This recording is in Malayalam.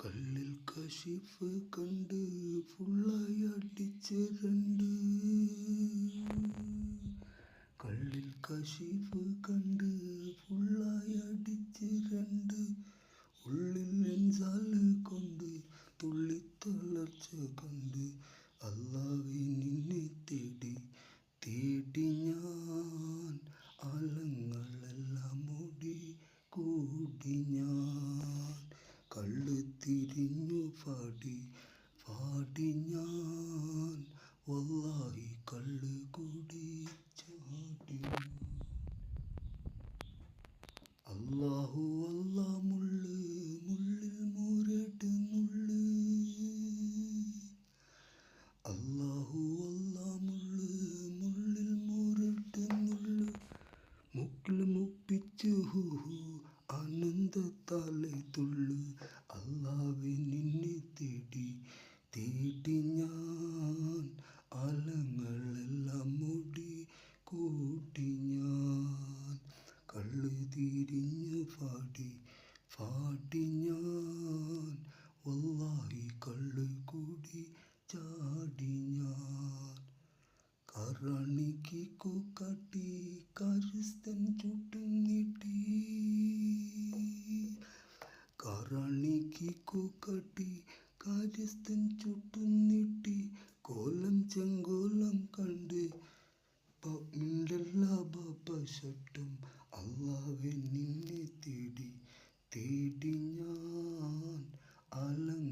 കള്ളിൽ കശിഫ് കണ്ട് ഫുള്ളായി അടിച്ച് രണ്ട്. കള്ളിൽ കശിഫ് കണ്ട് ഫുള്ളായി അടിച്ച് രണ്ട്. ഉള്ളിൽ ഇൻസാല് കൊണ്ട് തുള്ളിത്തളർച്ച കണ്ട്. അല്ലാഹുവേ നിന്നെ തേടി തേടി ഞാൻ ആലങ്ങളെല്ലാം മൂടി കൂടി ഞാൻ. കള്ള് തിരിഞ്ഞു പാടി പാടി ഞാൻ വല്ലാഹി കള്ള് കൂടി ചാടി. അല്ലാഹു അല്ലാ മുള്ള് മുള്ളിൽ മൂരട് മുള്ള്. അല്ലാഹു അല്ലാ മുള്ള് മുള്ളിൽ മൂരട് മുള്ള്. മുക്കിൽ മുപ്പിച്ച് ഹൂഹു ആനന്ദത്താലെ തുള്ളു. അല്ലാഹുവേ നിന്നെ തേടി തേടി ഞാൻ ആലങ്ങളെല്ലാം മൂടി കൂട്ടി ഞാൻ. കള്ള് തിരിഞ്ഞു പാടി പാടി ഞാൻ വല്ലാഹി കള്ള് കൂടി ചാടി ഞാൻ. കറാണിക്ക് കൂക്കാട്ടി കാര്യസ്ഥൻ ചുട്ടും നീട്ടി. കറാണിക്ക് കൂക്കാട്ടി കാര്യസ്ഥൻ ചുട്ടും നീട്ടി. കോലം ചെങ്കോലം കണ്ട് മിണ്ടല്ല ബാബ ശട്ടും. അല്ലാഹുവേ നിന്നെ തേടി തേടി ഞാൻ ആലങ്ങൾ